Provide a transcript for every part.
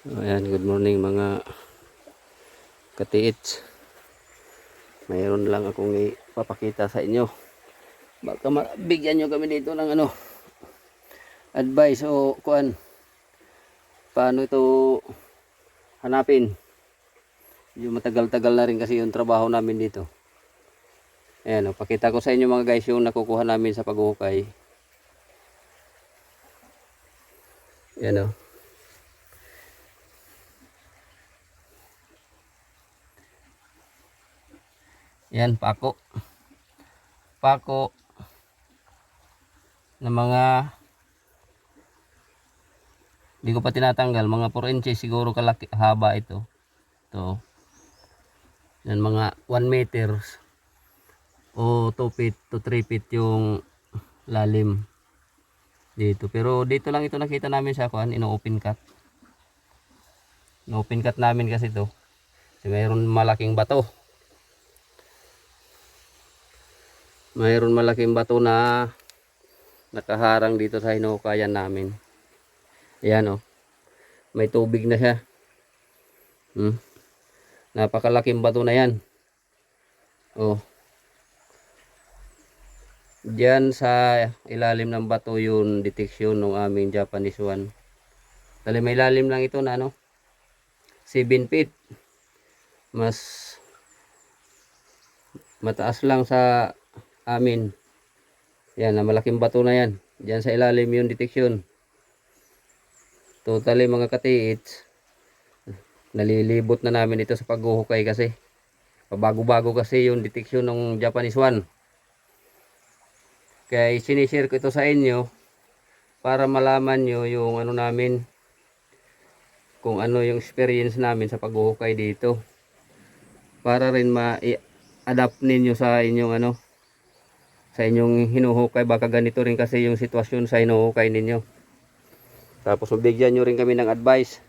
Ayan, good morning mga katiits. Mayroon lang akong ipapakita sa inyo. Baka bigyan nyo kami dito ng advice o kuan. Paano ito hanapin. Yung matagal-tagal na rin kasi yung trabaho namin dito. Ayan, pakita ko sa inyo mga guys yung nakukuha namin sa paghuhukay. Ayan o. Yan, pako. Pako na mga hindi ko pa tinatanggal, mga 4 inches siguro kalaki haba ito. Ito. Yan mga 1 meters o 2 feet to 3 feet yung lalim dito. Pero dito lang ito nakita namin sa kuan, ino-open cut. No-open cut namin kasi ito. Kasi mayroon malaking bato. Mayroon malaking bato na nakaharang dito sa hinuhukayan namin. Ayan o. May tubig na siya. Napakalaking bato na yan. Oh. Diyan sa ilalim ng bato yung detection ng aming Japanese one. Dali may ilalim lang ito na 7 feet. Mas mataas lang sa amin. Yan, na malaking bato na yan. Diyan sa ilalim yung detection. Totally mga katiits, nalilibot na namin ito sa paghuhukay kasi pabago-bago kasi yung detection ng Japanese one. Kaya sinishare ko ito sa inyo para malaman nyo yung namin, kung ano yung experience namin sa paghuhukay dito, para rin ma-adapt ninyo sa inyong sa inyong hinuhukay. Baka ganito rin kasi yung sitwasyon sa hinuhukay ninyo. Tapos mabigyan nyo rin kami ng advice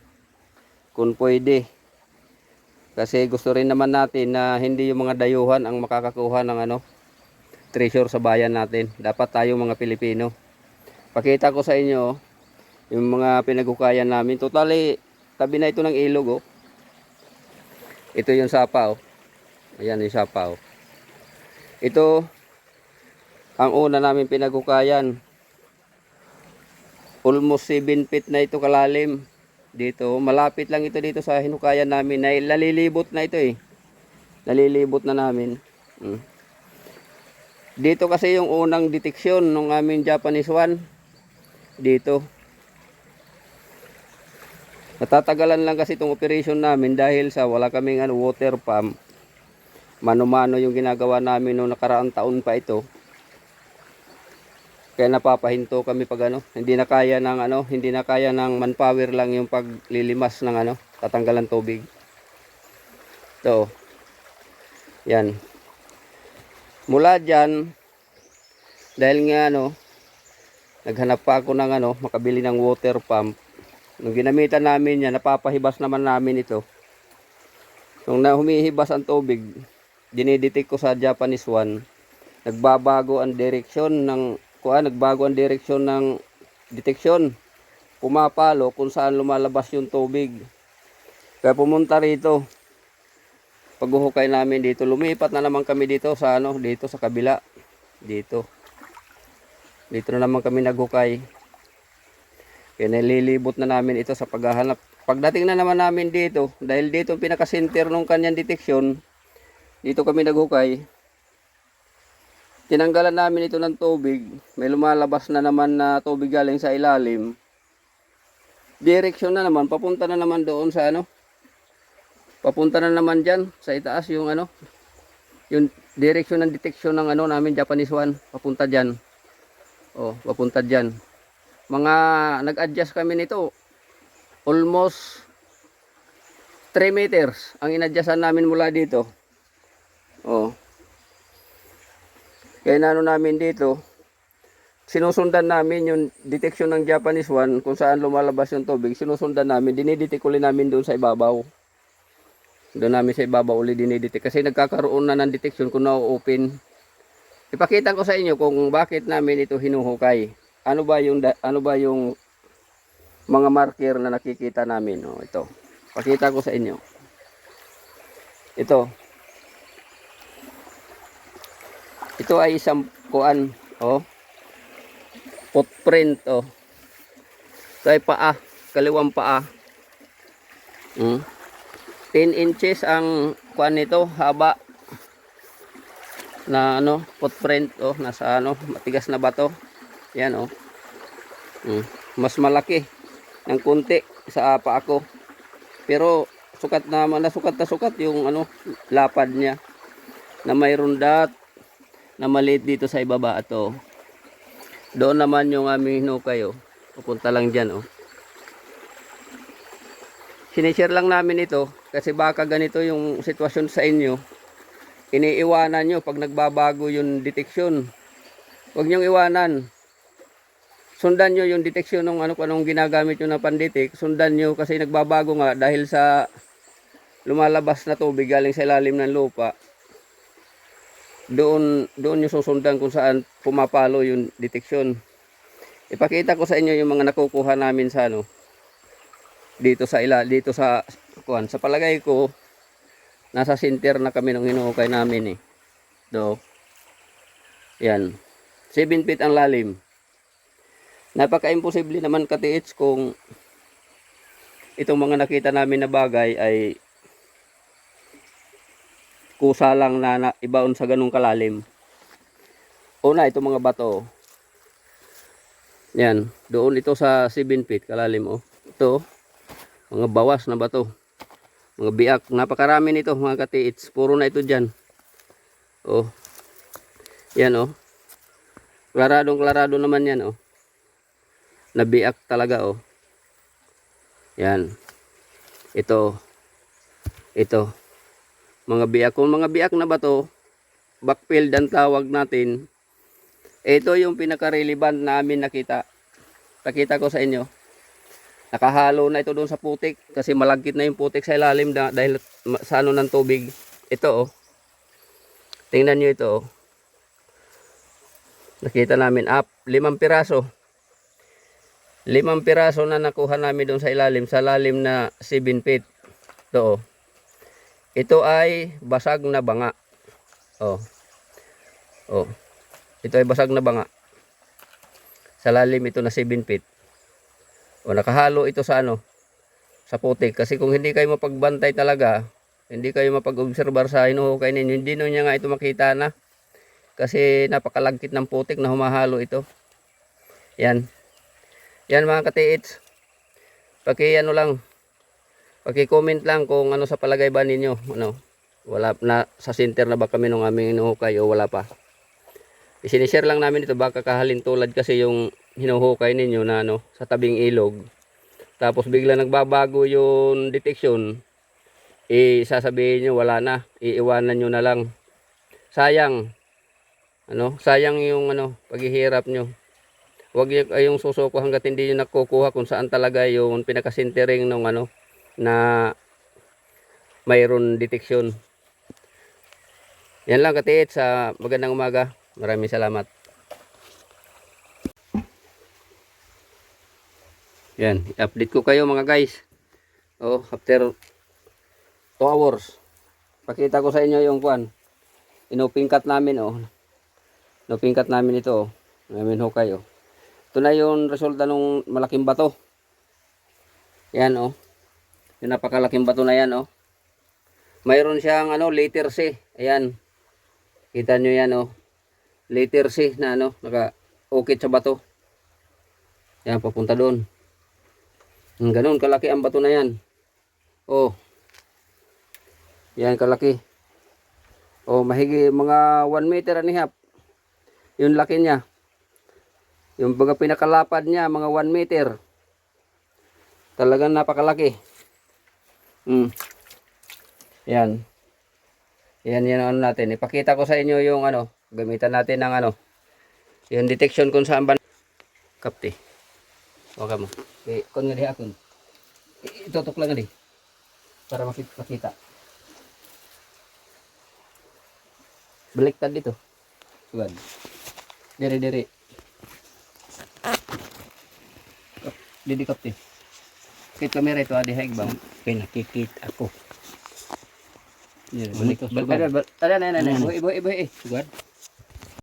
kung pwede. Kasi gusto rin naman natin na hindi yung mga dayuhan ang makakakuha ng treasure sa bayan natin. Dapat tayo mga Pilipino. Pakita ko sa inyo yung mga pinaghukayan namin. Totally tabi na ito ng ilog. Ito yung sapa. Ayan yung sapa. Ito ang una namin pinaghukayan. Almost 7 feet na ito kalalim. Dito, malapit lang ito dito sa hinukayan namin. Nalilibot na ito Nalilibot na namin. Dito kasi yung unang deteksyon ng aming Japanese one. Dito. Natatagalan lang kasi itong operation namin dahil sa wala kaming water pump. Mano-mano yung ginagawa namin noong nakaraang taon pa ito. Kaya napapahinto kami pag hindi na kaya ng manpower lang yung paglilimas ng tatanggalan tubig. Ito. Yan. Mula diyan, dahil nga naghanap pa ako ng makabili ng water pump. Nung ginamitan namin yan, napapahibas naman namin ito. Nung humihibas ang tubig, dinidetect ko sa Japanese one, nagbago ang direksyon ng detection. Pumapalo kung saan lumalabas yung tubig. Kaya pumunta rito. Paghuhukay namin dito, lumipat na naman kami dito sa dito sa kabila. Dito na naman kami naghukay. Kaya nililibot na namin ito sa paghahanap. Pagdating na naman namin dito, dahil dito pinaka-center ng kanyang detection, dito kami naghukay. Tinanggalan namin ito ng tubig. May lumalabas na naman na tubig galing sa ilalim. Direksyon na naman, papunta na naman doon sa papunta na naman diyan sa itaas yung yung direksyon ng detection ng namin Japanese one, papunta diyan. Papunta diyan. Mga nag-adjust kami nito. Almost 3 meters ang inadjustan namin mula dito. Kaya namin dito, sinusundan namin yung detection ng Japanese one, kung saan lumalabas yung tubig, sinusundan namin, dinidetect ulit namin doon sa ibabaw. Doon namin sa ibabaw ulit dinidetect, kasi nagkakaroon na ng detection kung na-open. Ipakita ko sa inyo kung bakit namin ito hinuhukay. Ano ba yung mga marker na nakikita namin. Oh, ito. Pakita ko sa inyo. Ito. Ito ay isang kuan. Oh. Footprint. Oh. Ito ay paa. Kaliwang paa. 10 inches ang kuan nito. Haba. Na ano. Footprint. Oh. Nasa ano. Matigas na bato. Yan oh. Mas malaki ng kunti sa paa ko. Pero sukat na sukat yung ano lapad niya na mayroon na maliit dito sa ibaba ato. Doon naman yung aming hinukay oh. Pupunta lang diyan oh. Sinishare lang namin ito kasi baka ganito yung sitwasyon sa inyo. Iniiwanan nyo pag nagbabago yung deteksyon. Huwag nyong iwanan. Sundan nyo yung deteksyon ng anong ginagamit nyo na panditik. Sundan nyo kasi nagbabago nga dahil sa lumalabas na tubig galing sa ilalim ng lupa. Doon nyo susundan kung saan pumapalo yung deteksyon. Ipakita ko sa inyo yung mga nakukuha namin sa ano dito sa kuan. Sa palagay ko nasa center na kami nung hinuhukay namin eh. Do. Yan. 7 feet ang lalim. Napaka-imposible naman katiits kung itong mga nakita namin na bagay ay kusa lang na ibaon sa ganung kalalim. Una, itong mga bato. Yan, doon ito sa 7 feet kalalim oh. Ito, mga bawas na bato. Mga biak, napakarami nito mga katiits. Puro na ito dyan. Oh. Yan oh. Klarado naman yan oh. Nabiak talaga oh. Yan. Ito. Mga biak. Kung mga biak na bato, backfield ang tawag natin. Ito yung pinaka-relevant namin nakita. Pakita ko sa inyo. Nakahalo na ito doon sa putik kasi malagkit na yung putik sa ilalim dahil sa ano ng tubig. Ito oh. Tingnan nyo ito oh. Nakita namin 5 piraso. 5 piraso na nakuha namin doon sa lalim na 7 feet. Ito oh. Ito ay basag na banga. Oh. Oh. Ito ay basag na banga. Sa lalim ito na 7 feet. O nakahalo ito sa ano? Sa putik. Kasi kung hindi kayo mapagbantay talaga, hindi kayo mapag-obserbar sa hinuhukay ninyo, hindi nyo niya nga ito makita na. Kasi napakalagkit ng putik na humahalo ito. Yan. Yan mga katiits. Paki-comment lang kung ano sa palagay ba ninyo. Ano? Wala na sa center na ba kami nung aming hinuhukay o wala pa. Isinishare lang namin ito baka kahalintulad kasi yung hinuhukay ninyo na ano sa tabing ilog. Tapos bigla nagbabago yung detection. Sasabihin nyo wala na. Iiwanan nyo na lang. Sayang. Sayang yung paghihirap nyo. Huwag yung susuko hanggat hindi nyo nakukuha kung saan talaga yung pinakasintering ng na mayroon detection. Yan lang katiit sa magandang umaga. Maraming salamat. Yan, update ko kayo mga guys. Oh, after 2 hours. Pakita ko sa inyo yung kuan. Inupingkat namin oh. Inupingkat namin ito oh. Namin hukay oh. Ito na yung resulta ng malaking bato. Yan oh. Yung napakalaking bato na yan oh. Mayroon siyang letter C. Ayan. Kita nyo yan oh. Letter C na naka-ukit sa bato. Yan, papunta doon. Ganun kalaki ang bato na yan. Oh. Yan kalaki. Oh, mahigi mga 1 meter and a half. Yung laki niya. Yung baga pinakalapad niya mga 1 meter. Talagang napakalaki. Yan. Yan natin. Ipakita ko sa inyo yung gamitan natin ng yung detection kung saan ba kapti. Okay mo. Kon nga di akon. Itutok lang nga di. Para makita. Baliktad dito. Tugan. Diri. Didi kapti. Kit kamera ito adi haig bang. Pinakikit ako. Yan, Ano to, sugad? Buhay. Sugad.